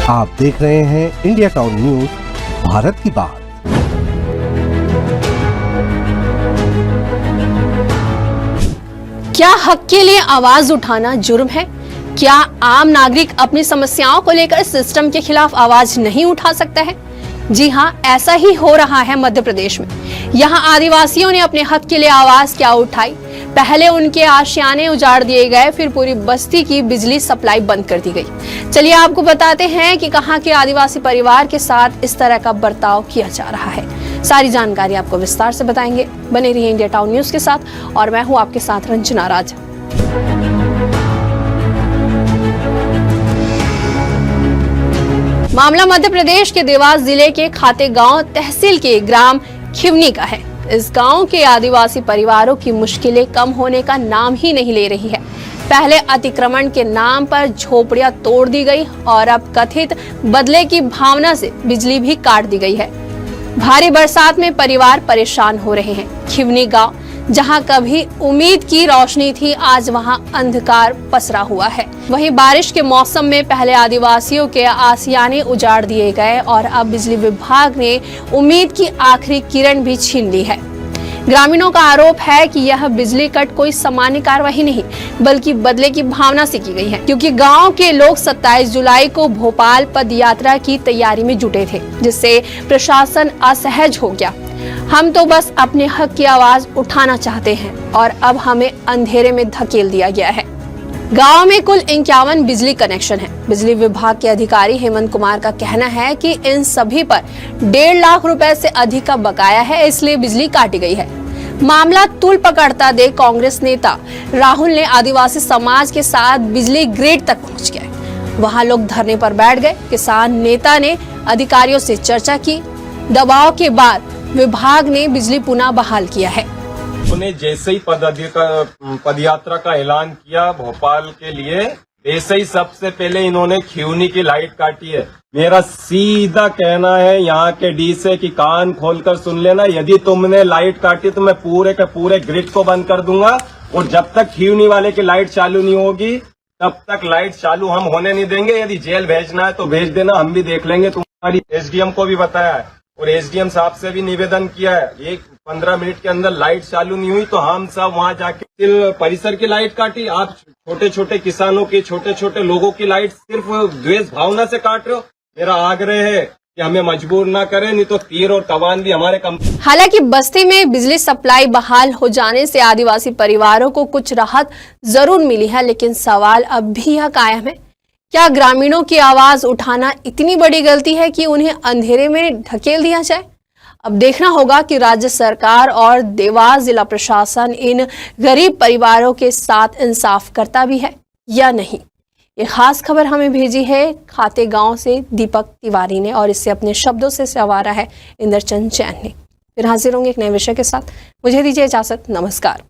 आप देख रहे हैं इंडिया टाउन न्यूज, भारत की बात। क्या हक के लिए आवाज उठाना जुर्म है? क्या आम नागरिक अपनी समस्याओं को लेकर सिस्टम के खिलाफ आवाज नहीं उठा सकता है? जी हां, ऐसा ही हो रहा है मध्य प्रदेश में। यहां आदिवासियों ने अपने हक के लिए आवाज क्या उठाई? पहले उनके आशियाने उजाड़ दिए गए, फिर पूरी बस्ती की बिजली सप्लाई बंद कर दी गई। चलिए आपको बताते हैं कि कहां के आदिवासी परिवार के साथ इस तरह का बर्ताव किया जा रहा है। सारी जानकारी आपको विस्तार से बताएंगे। बने रहिए इंडिया टाउन न्यूज के साथ और मैं हूं आपके साथ रंजना राज। मामला मध्य प्रदेश के देवास जिले के खाते गांव तहसील के ग्राम खिवनी का है। इस गांव के आदिवासी परिवारों की मुश्किलें कम होने का नाम ही नहीं ले रही है। पहले अतिक्रमण के नाम पर झोपड़ियां तोड़ दी गई और अब कथित बदले की भावना से बिजली भी काट दी गई है। भारी बरसात में परिवार परेशान हो रहे हैं। खिवनी गांव जहां कभी उम्मीद की रोशनी थी, आज वहां अंधकार पसरा हुआ है। वहीं बारिश के मौसम में पहले आदिवासियों के आसियाने उजाड़ दिए गए और अब बिजली विभाग ने उम्मीद की आखिरी किरण भी छीन ली है। ग्रामीणों का आरोप है कि यह बिजली कट कोई सामान्य कार्रवाई नहीं बल्कि बदले की भावना से की गई है, क्योंकि गांव के लोग 27 जुलाई को भोपाल पद यात्रा की तैयारी में जुटे थे, जिससे प्रशासन असहज हो गया। हम तो बस अपने हक की आवाज उठाना चाहते हैं और अब हमें अंधेरे में धकेल दिया गया है। गांव में कुल 51 बिजली कनेक्शन है। बिजली विभाग के अधिकारी हेमंत कुमार का कहना है कि इन सभी पर 1.5 लाख रुपए से अधिक का बकाया है, इसलिए बिजली काटी गई है। मामला तूल पकड़ता देख कांग्रेस नेता राहुल ने आदिवासी समाज के साथ बिजली ग्रिड तक पहुंच गए। वहां लोग धरने पर बैठ गए। किसान नेता ने अधिकारियों से चर्चा की। दबाव के बाद विभाग ने बिजली पुनः बहाल किया है। उन्होंने जैसे ही पदयात्रा का ऐलान किया भोपाल के लिए, वैसे ही सबसे पहले इन्होंने खिवनी की लाइट काटी है। मेरा सीधा कहना है यहाँ के डी से कि कान खोलकर सुन लेना, यदि तुमने लाइट काटी तो मैं पूरे के पूरे ग्रिड को बंद कर दूंगा और जब तक खिवनी वाले की लाइट चालू नहीं होगी तब तक लाइट चालू हम होने नहीं देंगे। यदि जेल भेजना है तो भेज देना, हम भी देख लेंगे। तुम्हारी एसडीएम को भी बताया है और एसडीएम साहब से भी निवेदन किया है। एक 15 मिनट के अंदर लाइट चालू नहीं हुई तो हम सब वहां जाके परिसर की लाइट काटी। आप छोटे छोटे किसानों की, छोटे छोटे लोगों की लाइट सिर्फ द्वेष भावना से काट रहे हो। मेरा आग्रह है कि हमें मजबूर ना करें, नहीं तो तीर और कमान भी हमारे कम। हालांकि बस्ती में बिजली सप्लाई बहाल हो जाने से आदिवासी परिवारों को कुछ राहत जरूर मिली है, लेकिन सवाल अब भी यह कायम है, क्या ग्रामीणों की आवाज उठाना इतनी बड़ी गलती है कि उन्हें अंधेरे में ढकेल दिया जाए? अब देखना होगा कि राज्य सरकार और देवास जिला प्रशासन इन गरीब परिवारों के साथ इंसाफ करता भी है या नहीं। ये खास खबर हमें भेजी है खाते गांव से दीपक तिवारी ने और इससे अपने शब्दों से संवारा है इंद्रचंद जैन ने। फिर हाजिर होंगे एक नए विषय के साथ। मुझे दीजिए इजाजत। नमस्कार।